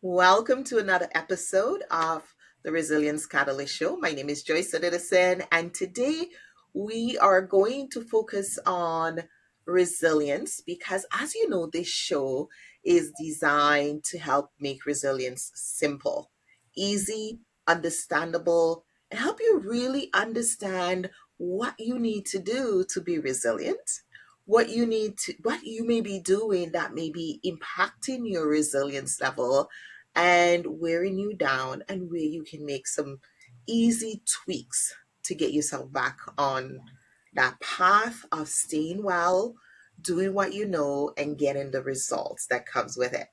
Welcome to another episode of the Resilience Catalyst Show. My name is Joyce Odidison, and today we are going to focus on resilience because, as you know, this show is designed to help make resilience simple, easy, understandable, and help you really understand what you need to do to be resilient, what you may be doing that may be impacting your resilience level and wearing you down, and where you can make some easy tweaks to get yourself back on that path of staying well, doing what you know, and getting the results that comes with it.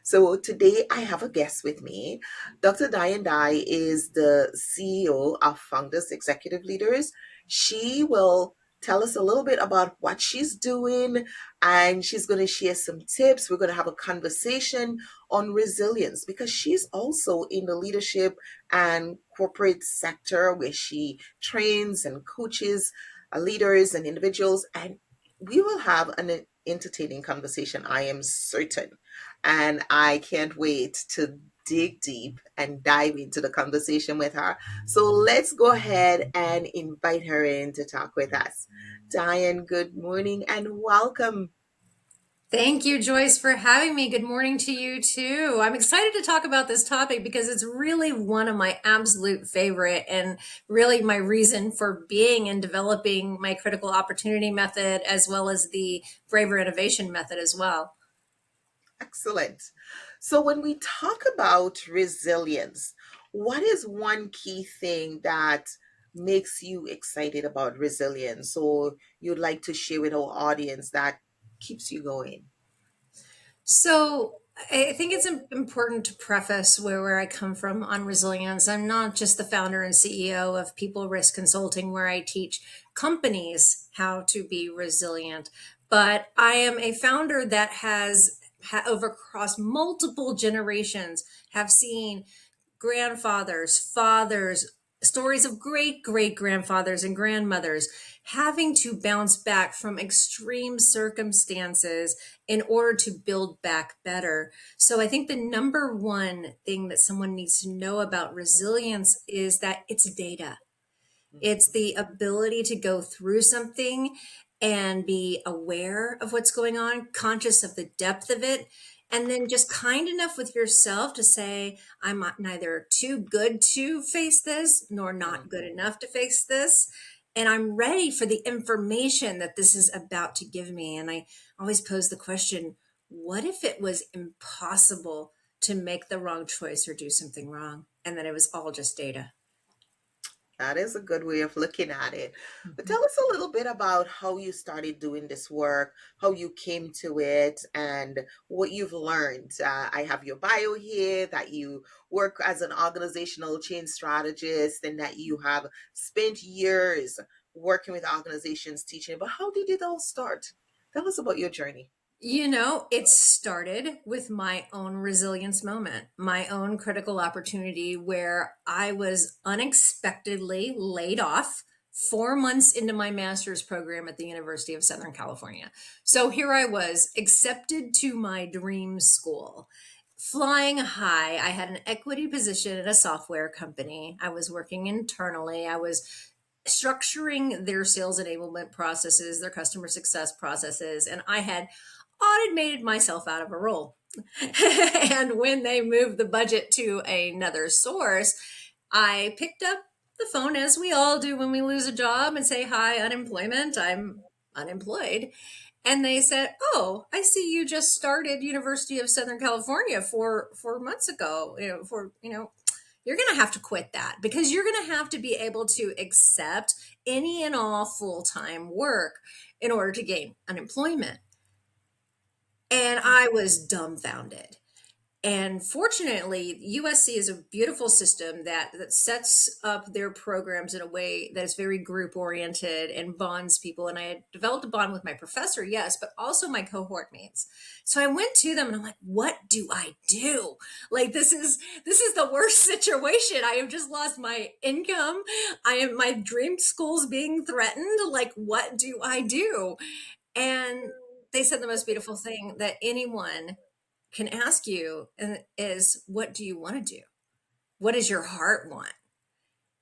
So today I have a guest with me. Dr. Diane Dye is the CEO of Founders Executive Leaders. She will tell us a little bit about what she's doing, and she's going to share some tips. We're going to have a conversation on resilience because she's also in the leadership and corporate sector where she trains and coaches leaders and individuals. And we will have an entertaining conversation, I am certain. And I can't wait to dig deep and dive into the conversation with her. So let's go ahead and invite her in to talk with us. Diane, good morning and welcome. Thank you, Joyce, for having me. Good morning to you too. I'm excited to talk about this topic because it's really one of my absolute favorite and really my reason for being and developing my critical opportunity method as well as the braver innovation method as well. Excellent. So, when we talk about resilience, what is one key thing that makes you excited about resilience, or you'd like to share with our audience that keeps you going? So I think it's important to preface where I come from on resilience. I'm not just the founder and CEO of People Risk Consulting, where I teach companies how to be resilient, but I am a founder that has over across multiple generations have seen grandfathers, fathers, stories of great great grandfathers and grandmothers having to bounce back from extreme circumstances in order to build back better. So I think the number one thing that someone needs to know about resilience is that it's data. It's Mhm. the ability to go through something and be aware of what's going on, conscious of the depth of it, and then just kind enough with yourself to say, I'm neither too good to face this nor not good Mhm. enough to face this. And I'm ready for the information that this is about to give me. And I always pose the question, what if it was impossible to make the wrong choice or do something wrong? And then it was all just data. That is a good way of looking at it. But Mhm. tell us a little bit about how you started doing this work, how you came to it, and what you've learned. I have your bio here that you work as an organizational change strategist and that you have spent years working with organizations teaching. But how did it all start? Tell us about your journey. It started with my own resilience moment, my own critical opportunity where I was unexpectedly laid off 4 months into my master's program at the University of Southern California. So here I was, accepted to my dream school. Flying high, I had an equity position at a software company. I was working internally. I was structuring their sales enablement processes, their customer success processes, and I had automated myself out of a role. And when they moved the budget to another source, I picked up the phone, as we all do when we lose a job, and say, "Hi, unemployment. I'm unemployed." And they said, "Oh, I see you just started University of Southern California 4 months ago. You're going to have to quit that because you're going to have to be able to accept any and all full-time work in order to gain unemployment." And I was dumbfounded. And fortunately, USC is a beautiful system that sets up their programs in a way that is very group oriented and bonds people. And I had developed a bond with my professor, yes, but also my cohort mates. So I went to them and I'm like, what do I do? Like this is the worst situation. I have just lost my income. My dream school's being threatened. Like, what do I do? And they said the most beautiful thing, that anyone can ask you is, what do you want to do? What does your heart want?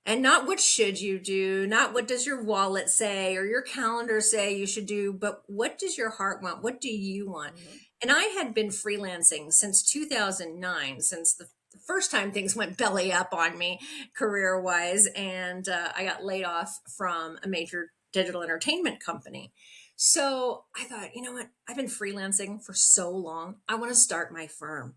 And not what should you do, not what does your wallet say or your calendar say you should do, but what does your heart want? What do you want? Mhm. And I had been freelancing since 2009, since the first time things went belly up on me career wise. And I got laid off from a major digital entertainment company. So I thought, you know what? I've been freelancing for so long. I want to start my firm.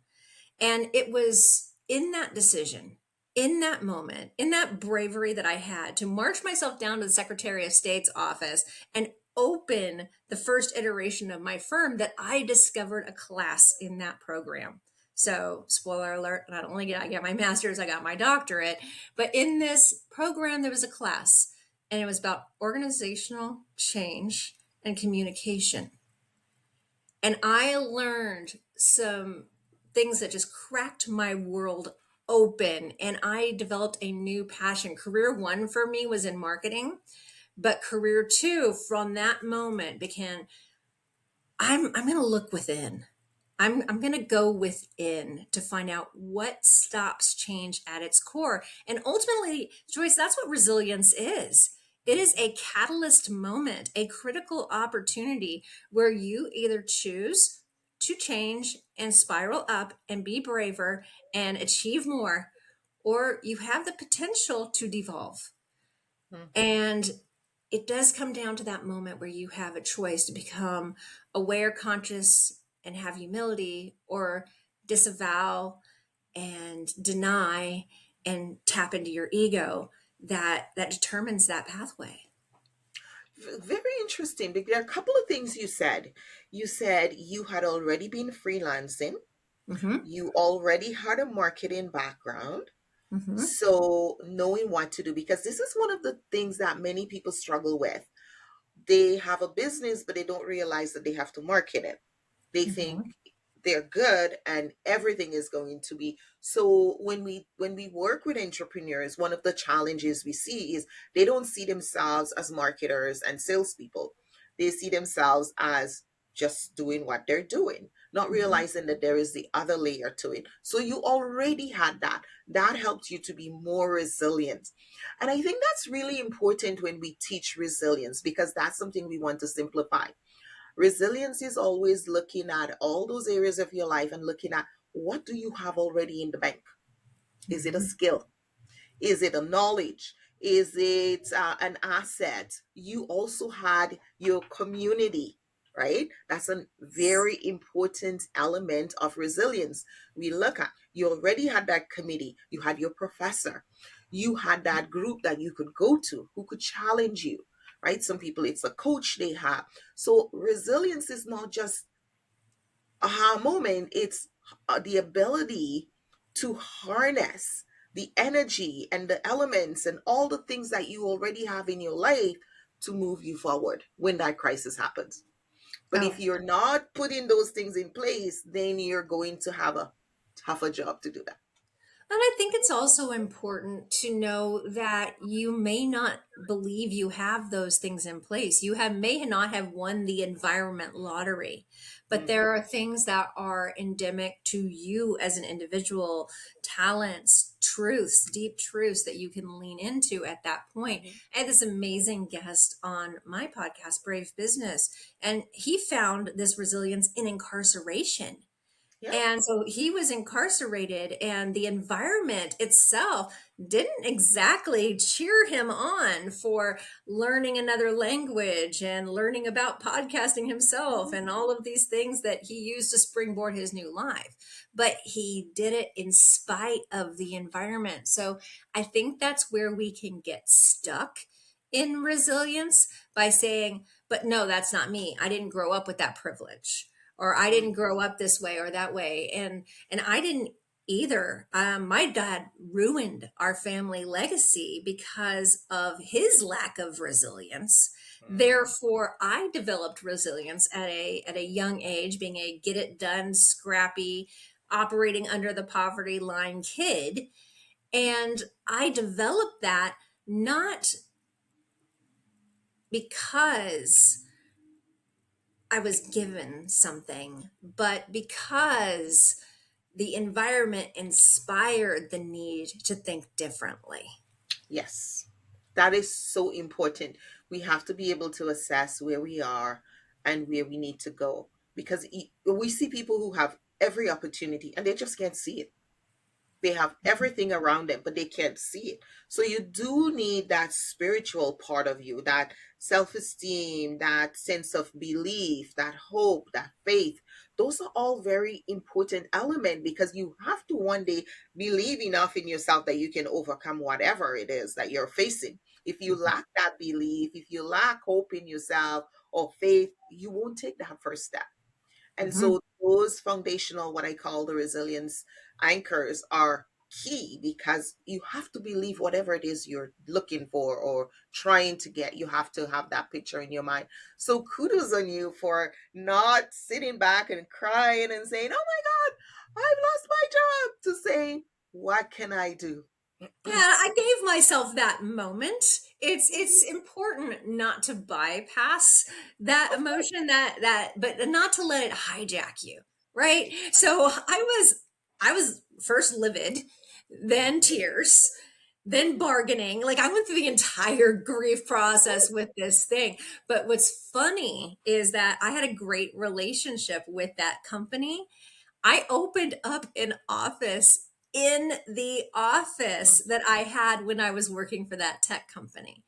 And it was in that decision, in that moment, in that bravery that I had to march myself down to the Secretary of State's office and open the first iteration of my firm that I discovered a class in that program. So, spoiler alert, not only did I get my master's, I got my doctorate, but in this program, there was a class, and it was about organizational change and communication. And I learned some things that just cracked my world open. And I developed a new passion. Career one for me was in marketing, but career two from that moment began, I'm going to look within. I'm going to go within to find out what stops change at its core. And ultimately, Joyce, that's what resilience is. It is a catalyst moment, a critical opportunity where you either choose to change and spiral up and be braver and achieve more, or you have the potential to devolve. Mhm. And it does come down to that moment where you have a choice to become aware, conscious, and have humility, or disavow and deny and tap into your ego that determines that pathway. Very interesting. Because there are a couple of things you said. You said you had already been freelancing. Mm-hmm. You already had a marketing background. Mm-hmm. So knowing what to do, because this is one of the things that many people struggle with. They have a business, but they don't realize that they have to market it. They think Mm-hmm. they're good and everything is going to be. So when we work with entrepreneurs, one of the challenges we see is they don't see themselves as marketers and salespeople. They see themselves as just doing what they're doing, not Mm-hmm. realizing that there is the other layer to it. So you already had that. That helped you to be more resilient. And I think that's really important when we teach resilience, because that's something we want to simplify. Resilience is always looking at all those areas of your life and looking at, what do you have already in the bank? Is it a Mm-hmm. skill? Is it a knowledge? Is it an asset? You also had your community, right? That's a very important element of resilience. We look at, you already had that committee, you had your professor, you had that group that you could go to who could challenge you, right? Some people, it's a coach they have. So resilience is not just aha moment, it's the ability to harness the energy and the elements and all the things that you already have in your life to move you forward when that crisis happens. But Oh, if you're not putting those things in place, then you're going to have a tougher job to do that. and I think it's also important to know that you may not believe you have those things in place. You may not have won the environment lottery, but Mhm. there are things that are endemic to you as an individual, talents, truths, deep truths that you can lean into at that point. Mhm. I had this amazing guest on my podcast, Brave Business, and he found this resilience in incarceration. Yeah. And so he was incarcerated, and the environment itself didn't exactly cheer him on for learning another language and learning about podcasting himself Mhm. and all of these things that he used to springboard his new life. But he did it in spite of the environment. So I think that's where we can get stuck in resilience by saying, but no, that's not me. I didn't grow up with that privilege, or I didn't grow up this way or that way. And I didn't either. My dad ruined our family legacy because of his lack of resilience. Mhm. Therefore, I developed resilience at a young age, being a get it done, scrappy, operating under the poverty line kid. And I developed that not because I was given something, but because the environment inspired the need to think differently. Yes, that is so important. We have to be able to assess where we are and where we need to go, because we see people who have every opportunity and they just can't see it. They have everything around them, but they can't see it. So you do need that spiritual part of you, that self-esteem, that sense of belief, that hope, that faith. Those are all very important elements, because you have to one day believe enough in yourself that you can overcome whatever it is that you're facing. If you lack that belief, if you lack hope in yourself or faith, you won't take that first step. And Mhm. so those foundational, what I call the resilience anchors, are key, because you have to believe whatever it is you're looking for or trying to get, you have to have that picture in your mind. So kudos on you for not sitting back and crying and saying, oh my God, I've lost my job, to say, what can I do? Yeah, I gave myself that moment. It's important not to bypass that emotion, but not to let it hijack you, right? So I was first livid, then tears, then bargaining. Like, I went through the entire grief process with this thing. But what's funny is that I had a great relationship with that company. I opened up an office in the office that I had when I was working for that tech company.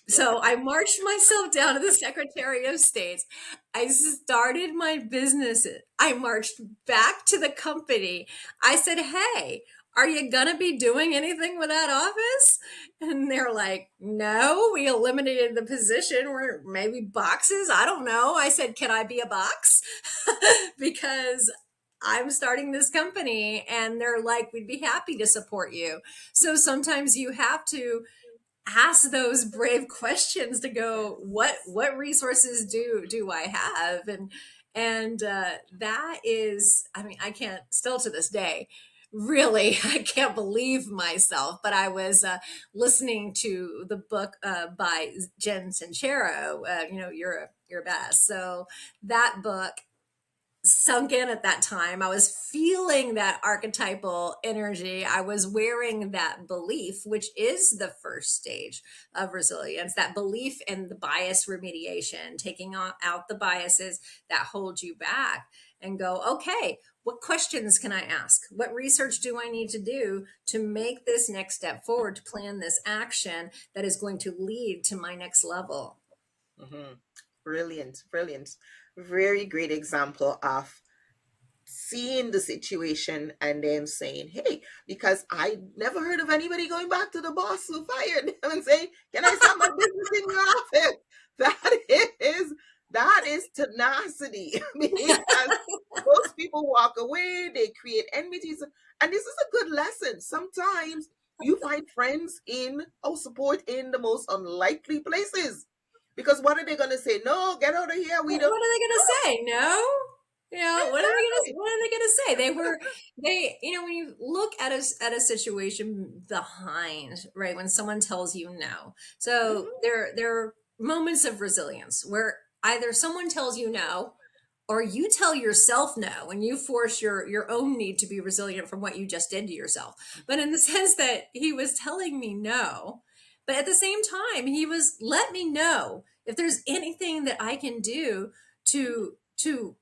Yeah. So I marched myself down to the Secretary of State's. I started my business. I marched back to the company. I said, hey, are you going to be doing anything with that office? And they're like, no, we eliminated the position, or maybe boxes. I don't know. I said, can I be a box? Because I'm starting this company. And they're like, we'd be happy to support you. So sometimes you have to ask those brave questions to go, Yes. what resources do I have? And that is, I mean, I can't, still to this day, really, I can't believe myself. But I was listening to the book by Jen Sincero, you're a badass. So that book sunk in at that time. I was feeling that archetypal energy. I was wearing that belief, which is the first stage of resilience, that belief in the bias remediation, taking out the biases that hold you back, and go, okay, what questions can I ask? What research do I need to do to make this next step forward, to plan this action that is going to lead to my next level? Hmm. Brilliant, brilliant. Very great example of seeing the situation and then saying, hey, because I never heard of anybody going back to the boss who fired them and saying, can I start my business in your office? That is tenacity. Because most people walk away, they create enmities. And this is a good lesson. Sometimes you find friends in or support in the most unlikely places. Because what are they going to say? No, get out of here. We don't. What are they going to say? No? Exactly. What are they going to say? When you look at a situation behind, right? When someone tells you no. So Mhm. there are moments of resilience where either someone tells you no, or you tell yourself no, and you force your own need to be resilient from what you just did to yourself. But in the sense that he was telling me no, but at the same time, he was, let me know if there's anything that I can do to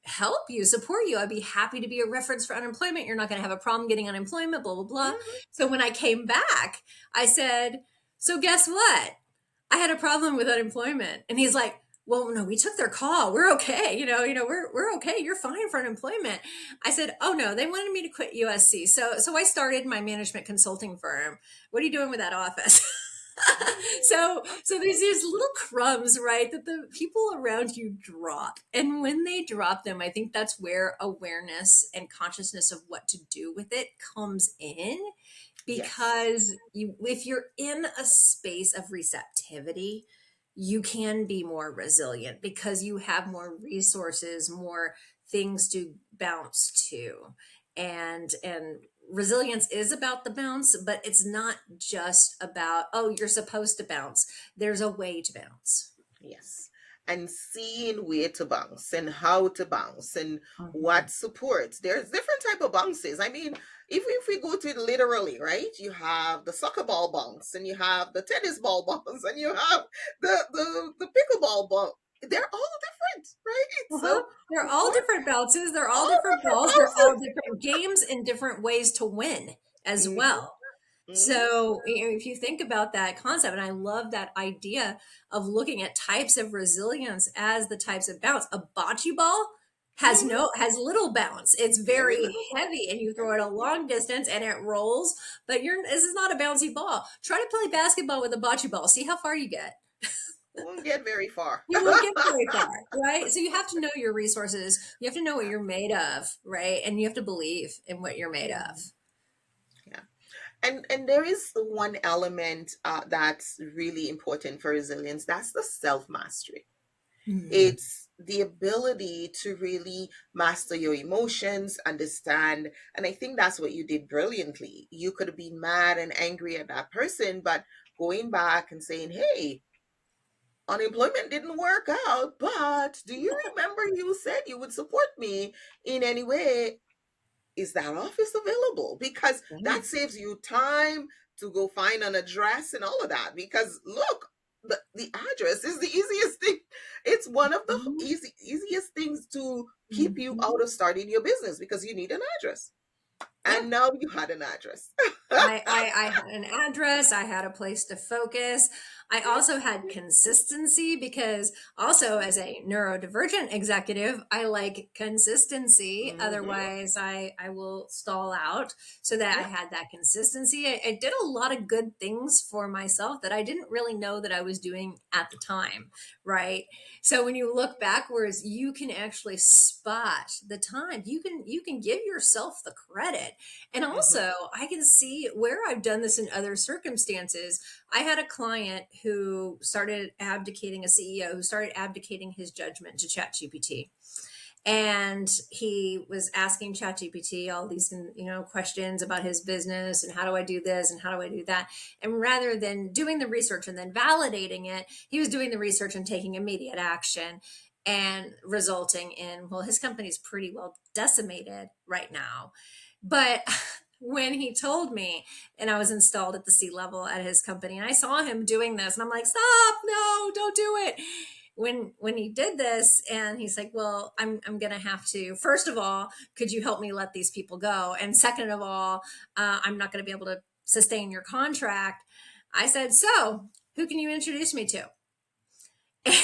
help you, support you. I'd be happy to be a reference for unemployment. You're not going to have a problem getting unemployment, blah blah blah. Mhm. So when I came back, I said, so guess what, I had a problem with unemployment. And he's like, well, no, we took their call, we're okay, we're okay, you're fine for unemployment. I said, oh no, they wanted me to quit USC. So I started my management consulting firm. What are you doing with that office? So there's these little crumbs, right, that the people around you drop. And when they drop them, I think that's where awareness and consciousness of what to do with it comes in. Yes. Because if you're in a space of receptivity, you can be more resilient because you have more resources, more things to bounce to. And resilience is about the bounce, but it's not just about, oh, you're supposed to bounce. There's a way to bounce. Yes. and seeing where to bounce and how to bounce and Mhm. what supports. There's different type of bounces. I mean, if we go to it literally, right? You have the soccer ball bounce, and you have the tennis ball bounce, and you have the pickleball bounce. They're all different, right? Uh-huh. So They're all what different bounces. They're all all different different balls. They're all bounces. different games and different ways to win as Mm-hmm. well. Mm-hmm. So, if you think about that concept, and I love that idea of looking at types of resilience as the types of bounce. A bocce ball Mm-hmm. has little bounce. It's Very very little bounce. heavy, and you throw it Very a long distance and it rolls, but this is not a bouncy ball. Try to play basketball with a bocce ball. See how far you get. won't get very far. You won't get very far, right? So you have to know your resources. You have to know what you're made of, right? And you have to believe in what you're made of. Yeah. And there is one element that's really important for resilience. That's the self mastery. Hmm. It's the ability to really master your emotions, understand. And I think that's what you did brilliantly. You could have been mad and angry at that person, but going back and saying, hey, unemployment didn't work out, but do you remember you said you would support me in any way? Is that office available? Because Yeah. that saves you time to go find an address and all of that. Because look, the address is the easiest thing. It's one of the Mhm. easiest things to keep you Mhm. out of starting your business because you need an address. Yeah. And now you had an address. I had an address, I had a place to focus. I also had consistency because also as a neurodivergent executive, I like consistency. Mm-hmm. Otherwise I will stall out. So that I Yep. had that consistency. I did a lot of good things for myself that I didn't really know that I was doing at the time. Right. So when you look backwards, you can actually spot the time. You can give yourself the credit, and Mm-hmm. also, I can see where I've done this in other circumstances. I had a client who started abdicating, a CEO who started abdicating his judgment to ChatGPT. And he was asking ChatGPT all these, questions about his business and how do I do this and how do I do that. And rather than doing the research and then validating it, he was doing the research and taking immediate action and resulting in, well, his company's pretty well decimated right now. But when he told me, and I was installed at the C-level at his company, and I saw him doing this, and I'm like, stop, no, don't do it. When he did this, and he's like, well, I'm gonna have to, first of all, could you help me let these people go? And second of all, I'm not gonna be able to sustain your contract. I said, so who can you introduce me to?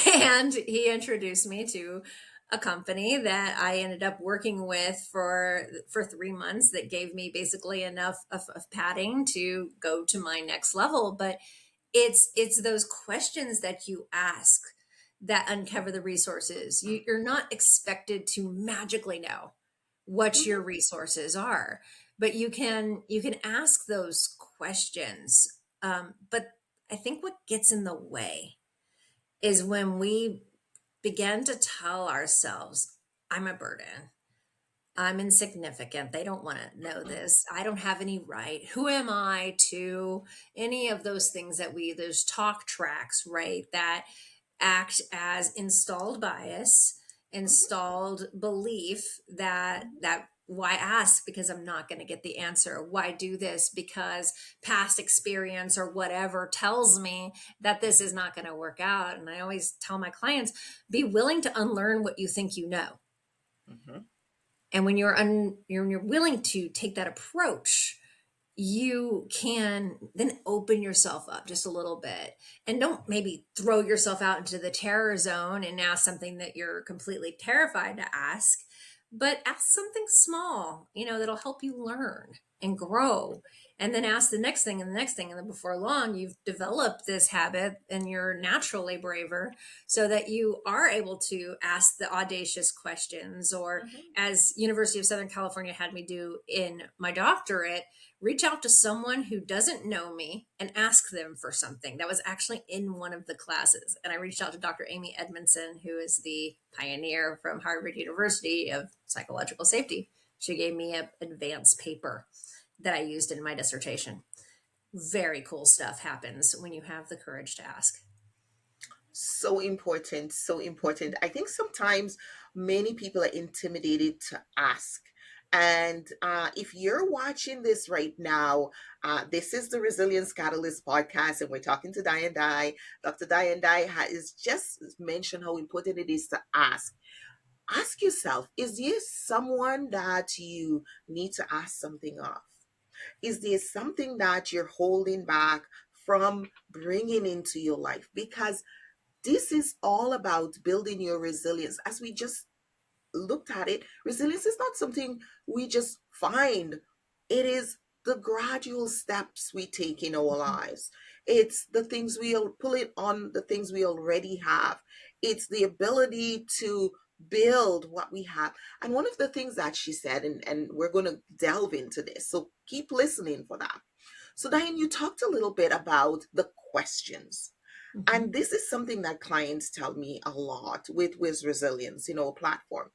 And he introduced me to a company that I ended up working with for 3 months that gave me basically enough of padding to go to my next level. But it's those questions that you ask that uncover the resources. You're not expected to magically know what your Mm-hmm. resources are, but you can ask those questions. But I think what gets in the way is when we begin to tell ourselves, I'm a burden. I'm insignificant. They don't want to know this. I don't have any right. Who am I to any of those things that those talk tracks, right? That act as installed bias, installed belief that why ask because I'm not going to get the answer? Why do this because past experience or whatever tells me that this is not going to work out? And I always tell my clients, be willing to unlearn what you think you know. Mm-hmm. And when you're willing to take that approach, you can then open yourself up just a little bit and don't maybe throw yourself out into the terror zone and ask something that you're completely terrified to ask, but ask something small, that'll help you learn and grow. And then ask the next thing and the next thing. And then before long, you've developed this habit and you're naturally braver so that you are able to ask the audacious questions, or Mm-hmm. as University of Southern California had me do in my doctorate, reach out to someone who doesn't know me and ask them for something. That was actually in one of the classes. And I reached out to Dr. Amy Edmondson, who is the pioneer from Harvard University of psychological safety. She gave me an advanced paper that I used in my dissertation. Very cool stuff happens when you have the courage to ask. So important, so important. I think sometimes many people are intimidated to ask. And if you're watching this right now, this is the Resilience Catalyst podcast, and we're talking to Diane Dye. Dr. Diane Dye has just mentioned how important it is to ask. Ask yourself, is there someone that you need to ask something of? Is there something that you're holding back from bringing into your life? Because this is all about building your resilience. As we just looked at it, resilience is not something we just find, it is the gradual steps we take in our lives. It's the things we'll pull it on, the things we already have. It's the ability to build what we have. And one of the things that she said, and we're going to delve into this, so keep listening for that. So, Diane, you talked a little bit about the questions. Mhm. And this is something that clients tell me a lot with resilience, platform,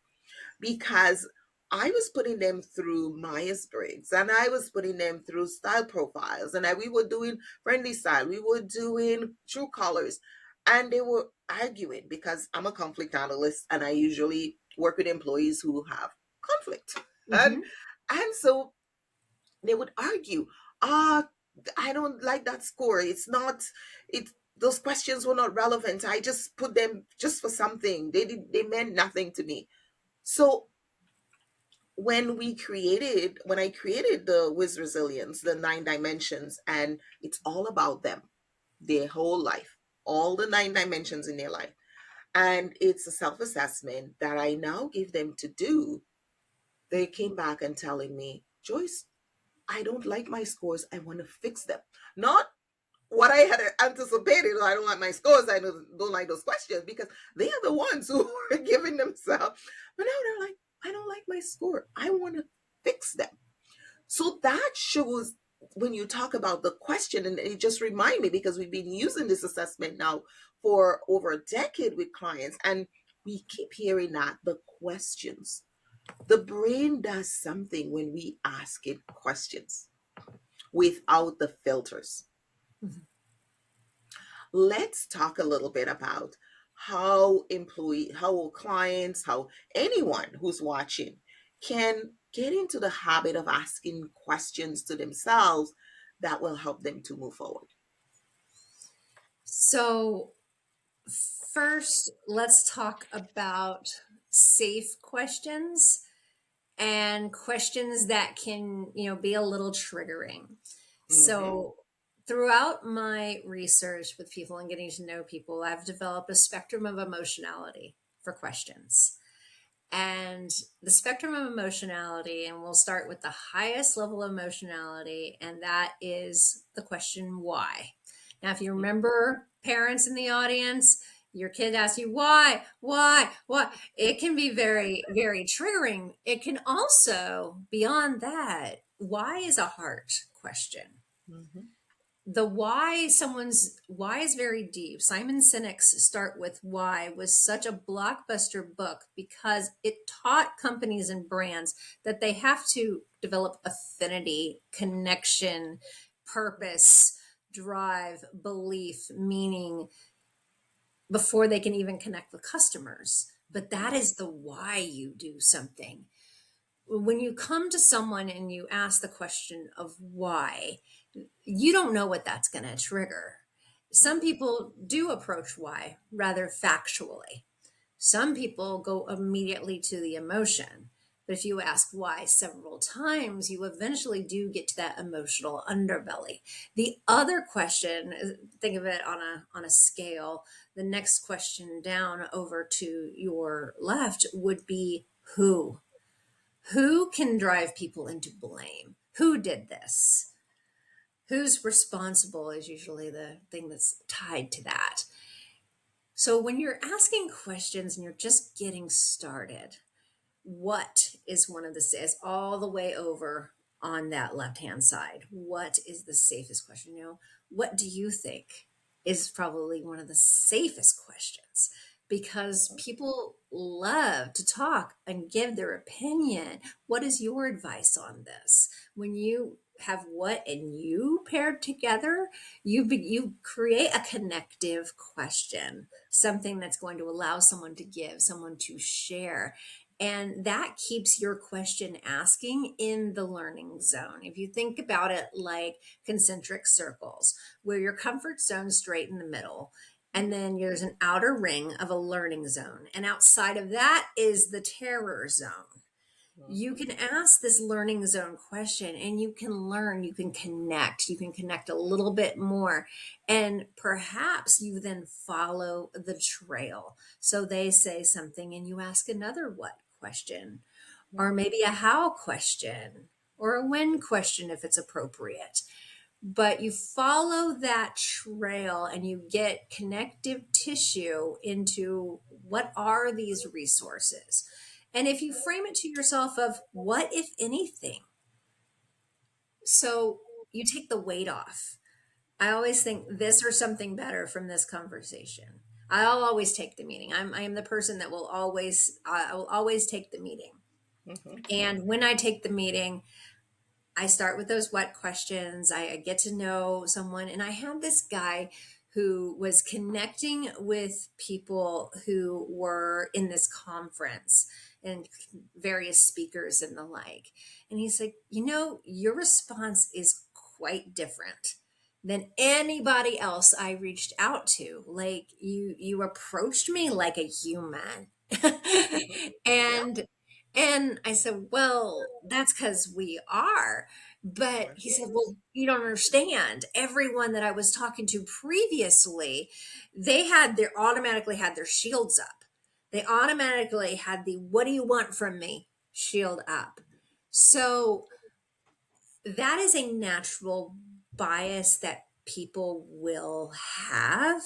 because I was putting them through Myers-Briggs, and I was putting them through style profiles, and we were doing friendly style, we were doing true colors, and they were arguing because I'm a conflict analyst and I usually work with employees who have conflict. And Mhm. and so they would argue, ah, I don't like that score. It's not, it, those questions were not relevant. I just put them just for something. They meant nothing to me. So when I created the Wiz Resilience, the 9 dimensions, and it's all about them, their whole life, all the 9 dimensions in their life. And it's a self-assessment that I now give them to do. They came back and telling me, Joyce, I don't like my scores. I want to fix them. Not what I had anticipated. I don't like my scores. I don't like those questions because they are the ones who are giving themselves. But now they're like, I don't like my score. I want to fix them. So that shows when you talk about the question, and it just remind me because we've been using this assessment now for over a decade with clients, and we keep hearing that the questions. The brain does something when we ask it questions without the filters. Mhm. Let's talk a little bit about how clients, how anyone who's watching can get into the habit of asking questions to themselves that will help them to move forward. So, first, let's talk about safe questions and questions that can, be a little triggering. Mm-hmm. So, throughout my research with people and getting to know people, I've developed a spectrum of emotionality for questions. And the spectrum of emotionality, and we'll start with the highest level of emotionality, and that is the question why. Now, if you remember parents in the audience, your kid asks you why, it can be very, very triggering. It can also, beyond that, why is a heart question. Mm-hmm. The why is very deep. Simon Sinek's Start With Why was such a blockbuster book because it taught companies and brands that they have to develop affinity, connection, purpose, drive, belief, meaning before they can even connect with customers. But that is the why you do something. When you come to someone and you ask the question of why, you don't know what that's going to trigger. Some Mm-hmm. people do approach why rather factually. Some people go immediately to the emotion. But if you ask why several times, you eventually do get to that emotional underbelly. The other question, think of it on a scale. The next question down over to your left would be who. Who can drive people into blame? Who did this? Who's responsible is usually the thing that's tied to that. So when you're asking questions and you're just getting started, what is one of the says all the way over on that left hand side? What is the safest question? What do you think is probably one of the safest questions? Because people love to talk and give their opinion. What is your advice on this? When you have what and you paired together, you create a connective question, something that's going to allow someone to give, someone to share. And that keeps your question asking in the learning zone. If you think about it like concentric circles, where your comfort zone is straight in the middle, and then there's an outer ring of a learning zone. And outside of that is the terror zone. You Mhm. can ask this learning zone question and you can learn, you can connect a little bit more. And perhaps you then follow the trail. So they say something and you ask another what question, or Mhm. maybe a how question, or a when question if it's appropriate. But you follow that trail and you get connective tissue into what are these resources. And if you frame it to yourself of what if anything, so you take the weight off. I always think this or something better from this conversation. I'll always take the meeting. I am the person that I will always take the meeting. Mhm. And when I take the meeting, I start with those what questions. I get to know someone. And I had this guy who was connecting with people who were in this conference and various speakers and the like. And he's like, your response is quite different than anybody else I reached out to. Like you approached me like a human. Mhm. Yeah. and and I said, well, that's because we are. But Right. he said, well, you don't understand. Everyone that I was talking to previously, they automatically had their shields up. They automatically had the what do you want from me shield up. So that is a natural bias that people will have,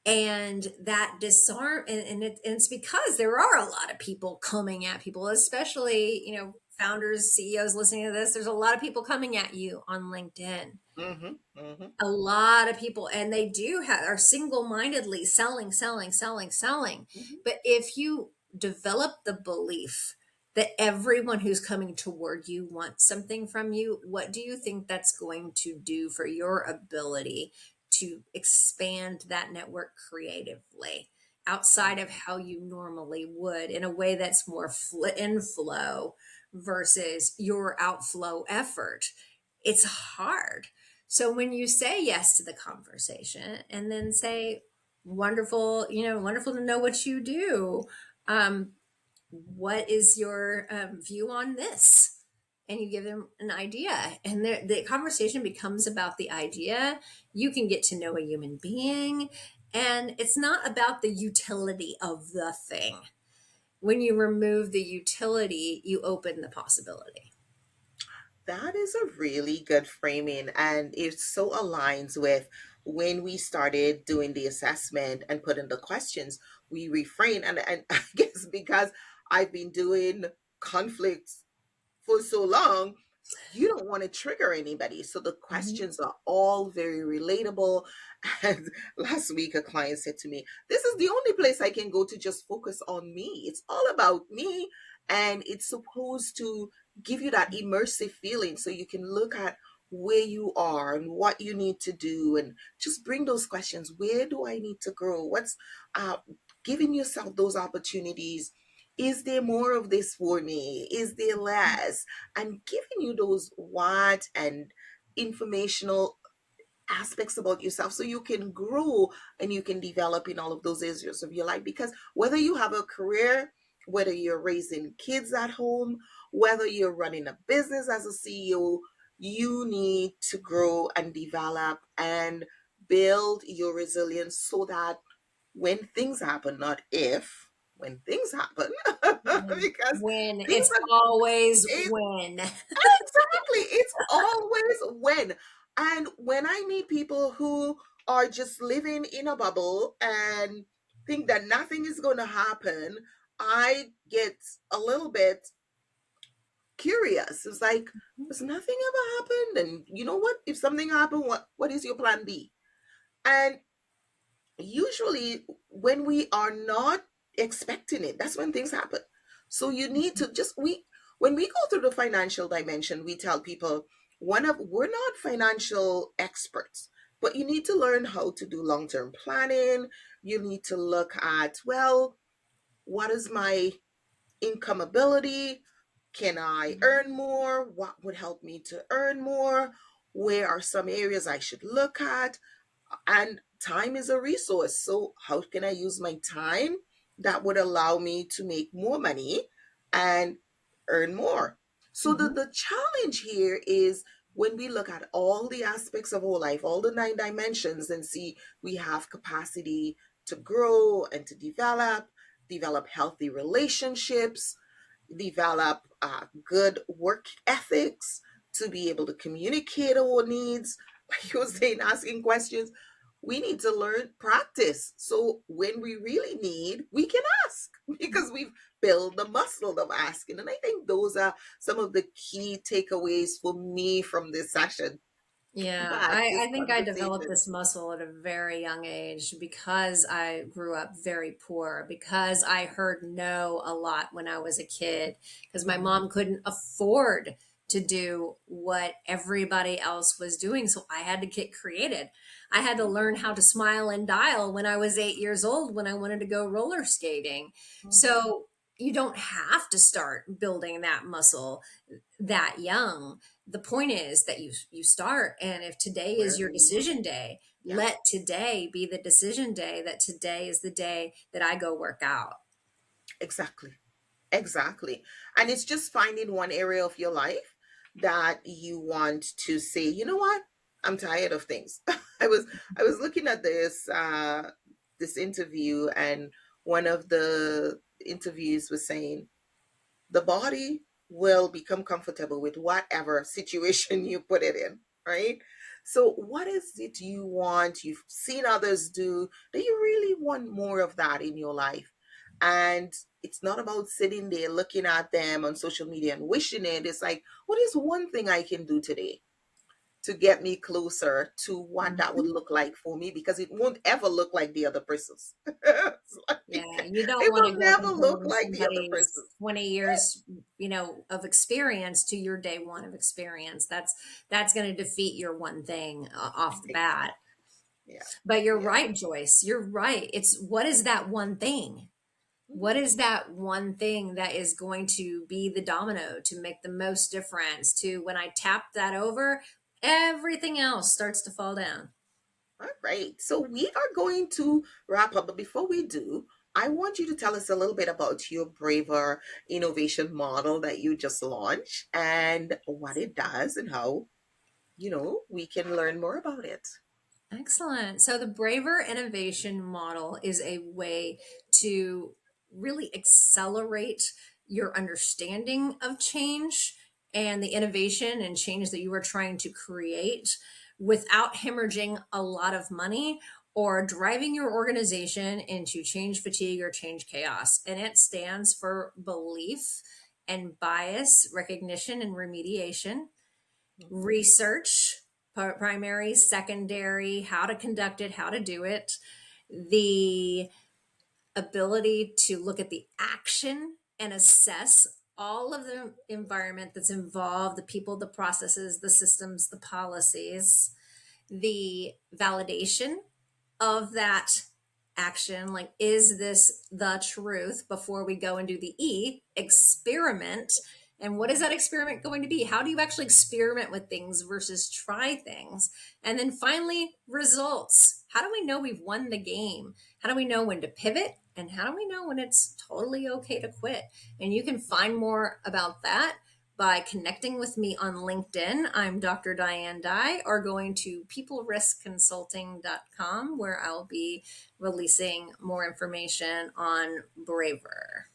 and that disarm and it's because there are a lot of people coming at people, especially founders, CEOs listening to this. There's a lot of people coming at you on LinkedIn, Mhm. Mhm. a lot of people, and they are single-mindedly selling. Mhm. But if you develop the belief that everyone who's coming toward you wants something from you, what do you think that's going to do for your ability to expand that network creatively outside of how you normally would, in a way that's more inflow versus your outflow effort? It's hard. So when you say yes to the conversation and then say, wonderful, wonderful to know what you do. What is your view on this? And you give them an idea, and the conversation becomes about the idea. You can get to know a human being, and it's not about the utility of the thing. When you remove the utility, you open the possibility. That is a really good framing, and it so aligns with when we started doing the assessment and putting the questions, we refrain. And I guess because I've been doing conflicts for so long, you don't want to trigger anybody. So the Mhm. questions are all very relatable. And last week, a client said to me, this is the only place I can go to just focus on me. It's all about me. And it's supposed to give you that immersive feeling so you can look at where you are and what you need to do and just bring those questions. Where do I need to grow? What's uh, giving yourself those opportunities? Is there more of this for me? Is there less? And giving you those what and informational aspects about yourself so you can grow and you can develop in all of those areas of your life. Because whether you have a career, whether you're raising kids at home, whether you're running a business as a CEO, you need to grow and develop and build your resilience so that when things happen, not if, when things happen, because When things it's are always it's when. exactly, it's always when. And when I meet people who are just living in a bubble and think that nothing is going to happen, I get a little bit curious. It's like, has nothing ever happened? And you know what? If something happened, what is your plan B? And usually when we are not expecting it, that's when things happen. So you need to just we when we go through the financial dimension, we tell people we're not financial experts, but you need to learn how to do long-term planning. You need to look at, well, what is my income ability? Can I earn more? What would help me to earn more? Where are some areas I should look at? And time is a resource. So, how can I use my time that would allow me to make more money and earn more? So, Mhm. the challenge here is when we look at all the aspects of our life, all the nine dimensions, and see we have capacity to grow and to develop healthy relationships, develop good work ethics, to be able to communicate our needs, like you were saying, asking questions. We need to learn practice. So when we really need, we can ask because we've built the muscle of asking. And I think those are some of the key takeaways for me from this session, Yeah, but this I think I developed conversation. this muscle at a very young age because I grew up very poor, because I heard no a lot when I was a kid, because my Mhm. mom couldn't afford to do what everybody else was doing. So I had to get creative. I had to learn how to smile and dial when I was 8 years old when I wanted to go roller skating. Mhm. So you don't have to start building that muscle that young. The point is that you start, and if today is Wherever your you are. decision day, Yeah, let today be the decision day, that today is the day that I go work out. exactly. Exactly. And it's just finding one area of your life that you want to say, you know what? I'm tired of things. I was looking at this interview, and one of the interviews was saying the body will become comfortable with whatever situation you put it in, right? So, what is it you want? You've seen others do. Do you really want more of that in your life? And it's not about sitting there looking at them on social media and wishing it. It's like, what is one thing I can do today to get me closer to what that would Mhm. look like for me? Because it won't ever look like the other person's. It's like, Yeah, you don't it want to will go never from look bringing like the other somebody's person's. 20 years, of experience to your day one of experience. That's going to defeat your one thing off the bat. Yeah. But you're Yeah. right, Joyce. You're right. It's what is that one thing? What Mhm. is that one thing that is going to be the domino to make the most difference, to when I tap that over, everything else starts to fall down? All right. So we are going to wrap up, but before we do, I want you to tell us a little bit about your Braver innovation model that you just launched and what it does and how, we can learn more about it. Excellent. So the Braver innovation model is a way to really accelerate your understanding of change and the innovation and change that you are trying to create without hemorrhaging a lot of money or driving your organization into change fatigue or change chaos. And it stands for belief and bias recognition and remediation, Mhm. research, primary, secondary, how to conduct it, how to do it, the ability to look at the action and assess all of the environment that's involved, the people, the processes, the systems, the policies, the validation of that action, like is this the truth, before we go and do the experiment. And what is that experiment going to be? How do you actually experiment with things versus try things? And then finally, results. How do we know we've won the game? How do we know when to pivot, and how do we know when it's totally okay to quit? And you can find more about that by connecting with me on LinkedIn. I'm Dr. Diane Dye, or going to peopleriskconsulting.com, where I'll be releasing more information on Braver.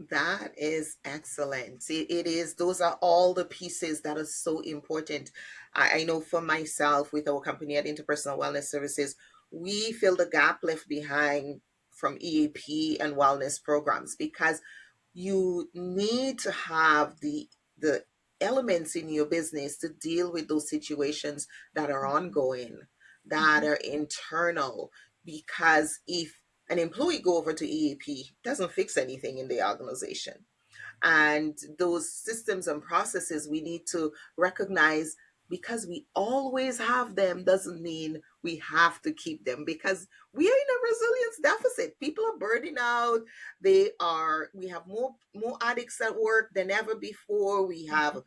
That is excellent. It is, those are all the pieces that are so important. I know for myself, with our company at Interpersonal Wellness Services, we fill the gap left behind from EAP and wellness programs because you need to have the elements in your business to deal with those situations that are ongoing, that Mhm. are internal. Because if an employee go over to EAP, it doesn't fix anything in the organization. And those systems and processes we need to recognize, because we always have them doesn't mean we have to keep them, because we are in a resilience deficit. People are burning out. We have more addicts at work than ever before. We have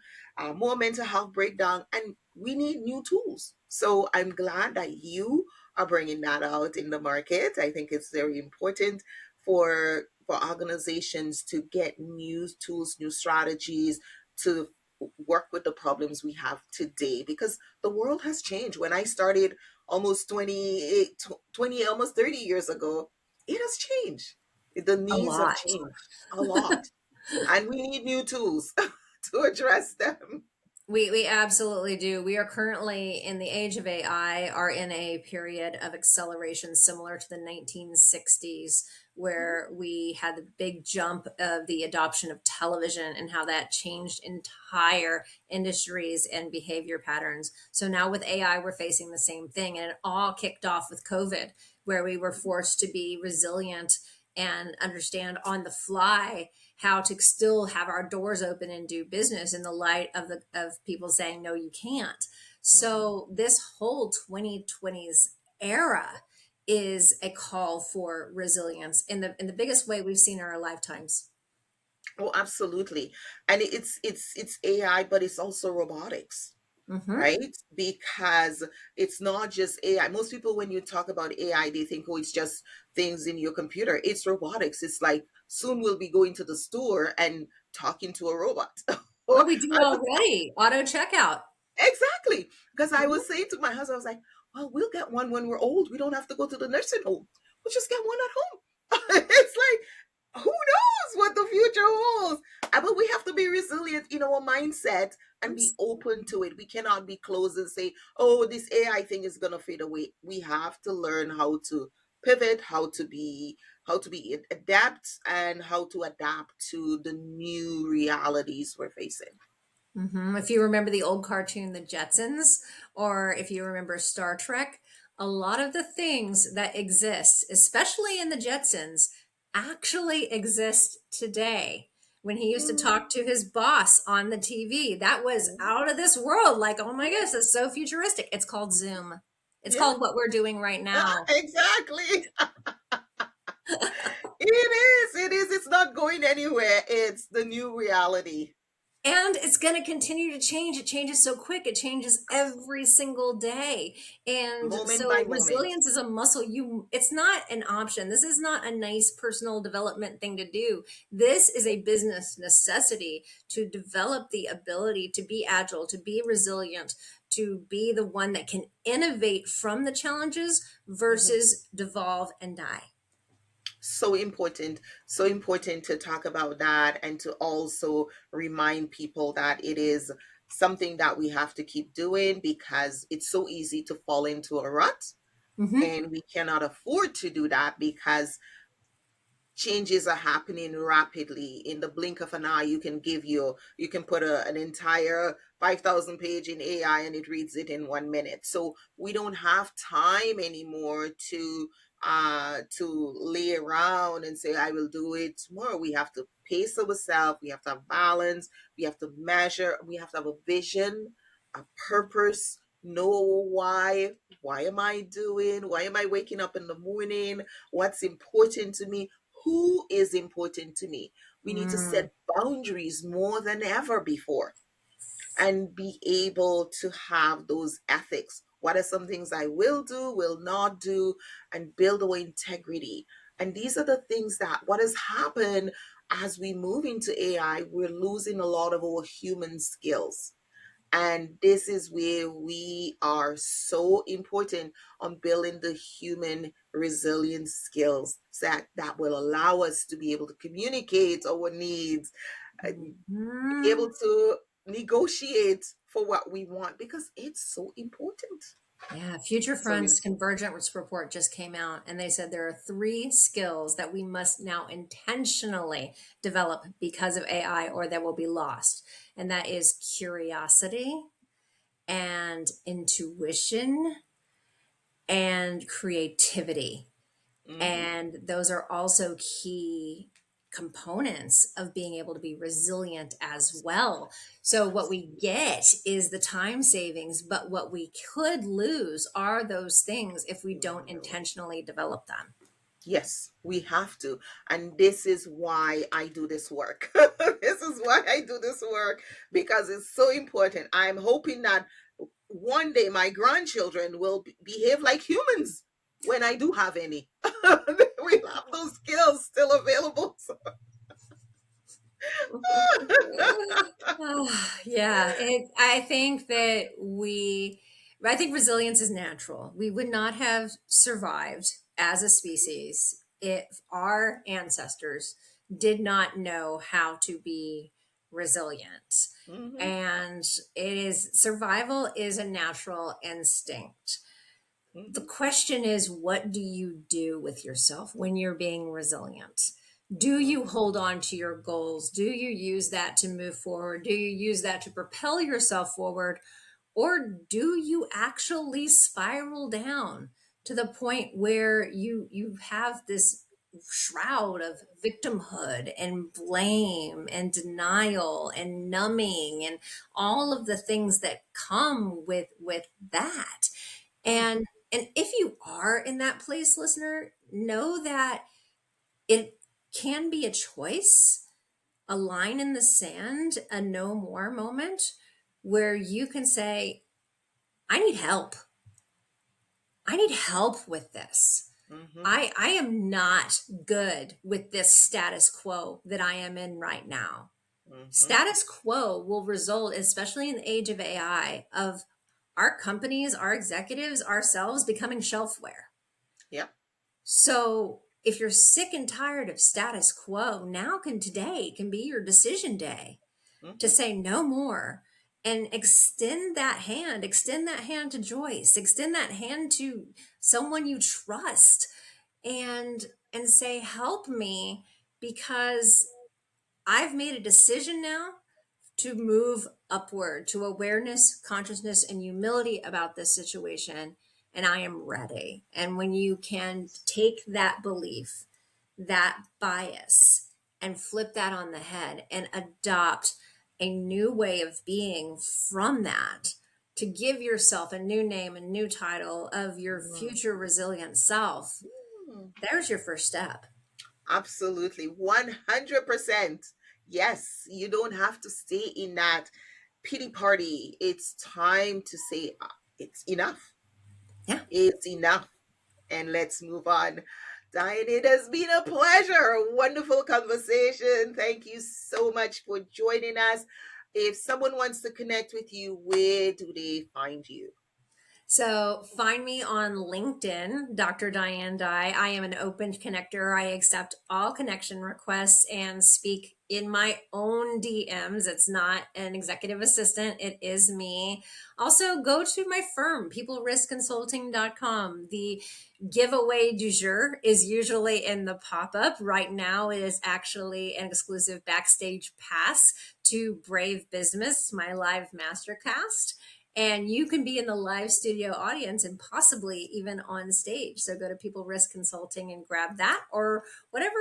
more mental health breakdown, and we need new tools. So I'm glad that you are bringing that out in the market. I think it's very important for organizations to get new tools, new strategies to work with the problems we have today, because the world has changed. When I started almost 20, almost 30 years ago, it has changed. The A needs have lot. changed a lot, and we need new tools to address them. We absolutely do. We are currently in the age of AI, are in a period of acceleration similar to the 1960s, where we had the big jump of the adoption of television and how that changed entire industries and behavior patterns. So now with AI, we're facing the same thing. And it all kicked off with COVID, where we were forced to be resilient and understand on the fly how to still have our doors open and do business in the light of the of people saying no you can't. Mhm. So this whole 2020s era is a call for resilience in the biggest way we've seen in our lifetimes. Oh, absolutely. And it's AI, but it's also robotics, Hmm. right? Because it's not just AI. Most people, when you talk about AI, they think, oh, it's just things in your computer. It's robotics. It's like soon we'll be going to the store and talking to a robot. Oh, Or we do I was already auto checkout. exactly, because I Mhm. was saying to my husband, I was like, well, we'll get one when we're old. We don't have to go to the nursing home. We'll just get one at home. It's like, who knows what the future holds? But we have to be resilient in our mindset and be Oops. open to it. We cannot be closed and say, oh, this AI thing is gonna fade away. We have to learn how to pivot, how to be adapt, and how to adapt to the new realities we're facing. If you remember the old cartoon, The Jetsons, or if you remember Star Trek, a lot of the things that exist, especially in The Jetsons, actually exist today. When he used to talk to his boss on the TV, that was Mhm. out of this world. Like, oh my goodness, it's so futuristic. It's called Zoom. It's Yeah, called what we're doing right now. exactly. It is. It is. It's not going anywhere. It's the new reality, And it's going to continue to change. It changes so quick. It changes every single day. And moment by so moment. resilience is a muscle. It's not an option. This is not a nice personal development thing to do. This is a business necessity to develop the ability to be agile, to be resilient, to be the one that can innovate from the challenges Mhm. versus devolve and die. So important. So important to talk about that, and to also remind people that it is something that we have to keep doing, because it's so easy to fall into a rut, Hmm. and we cannot afford to do that, because changes are happening rapidly. In the blink of an eye, you can put an entire 5,000 page in AI and it reads it in 1 minute. So we don't have time anymore to lay around and say I will do it tomorrow. We have to pace ourselves. We have to have balance. We have to measure. We have to have a vision, a purpose. Know why am I doing, why am I waking up in the morning, what's important to me, who is important to me. We need to Mm. set boundaries more than ever before, and be able to have those ethics. What are some things I will do, will not do, and build our integrity? And these are the things that what has happened as we move into AI, we're losing a lot of our human skills. And this is where we are so important on building the human resilience skills that will allow us to be able to communicate our needs, be Mhm. able to negotiate for what we want, because it's so important. Yeah, Future So Front's Convergent report just came out, and they said there are three skills that we must now intentionally develop because of AI, or they will be lost. And that is curiosity and intuition and creativity. mhm, And those are also key components of being able to be resilient as well. So what we get is the time savings, but what we could lose are those things if we don't intentionally develop them. Yes, we have to. And this is why I do this work. This is why I do this work because it's so important. I'm hoping that one day my grandchildren will behave like humans when I do have any. We have those skills still available. So- Yeah, I think that I think resilience is natural. We would not have survived as a species if our ancestors did not know how to be resilient. Mhm, And survival is a natural instinct. The mhm, question is, what do you do with yourself when you're being resilient? Do you mhm. hold on to your goals? Do you use that to move forward? Do you use that to propel yourself forward? Or do you actually spiral down to the point where you have this shroud of victimhood and blame and denial and numbing and all of the things that come with that? Mm, And if you are in that place, listener, know that it can be a choice, a line in the sand, a no more moment where you can say, I need help. I need help with this. mhm, I am not good with this status quo that I am in right now. mhm. Status quo will result, especially in the age of AI, of our companies, our executives, ourselves becoming shelfware. Yep. So if you're sick and tired of status quo, today can be your decision day to Mhm. say no more and extend that hand to Joyce, extend that hand to someone you trust and say, help me, because I've made a decision now to move upward to awareness, consciousness, and humility about this situation. And I am ready. And when you can take that belief, that bias, and flip that on the head and adopt a new way of being from that, to give yourself a new name, a new title of your Mm. future resilient self, Mm. there's your first step. Absolutely. 100%. Yes, you don't have to stay in that pity party. It's time to say, it's enough. Yeah. It's enough. And let's move on. Diane, it has been a pleasure. A wonderful conversation. Thank you so much for joining us. If someone wants to connect with you, where do they find you? So find me on LinkedIn, Dr. Diane Dye. I am an open connector. I accept all connection requests and speak in my own DMs. It's not an executive assistant, it is me. Also, go to my firm, peopleriskconsulting.com. The giveaway du jour is usually in the pop up. Right now, it is actually an exclusive backstage pass to Brave Business, my live masterclass, and you can be in the live studio audience and possibly even on stage. So go to People Risk Consulting and grab that, or whatever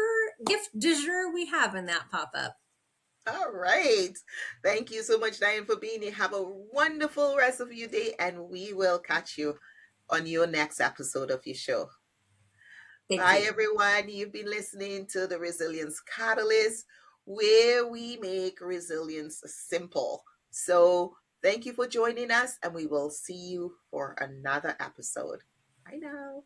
gift du jour we have in that pop up. All right. Thank you so much, Diane, for being here. Have a wonderful rest of your day, and we will catch you on your next episode of your show. Thank Bye, you. everyone. You've been listening to the Resilience Catalyst, where we make resilience simple. So, thank you for joining us, and we will see you for another episode. Bye now.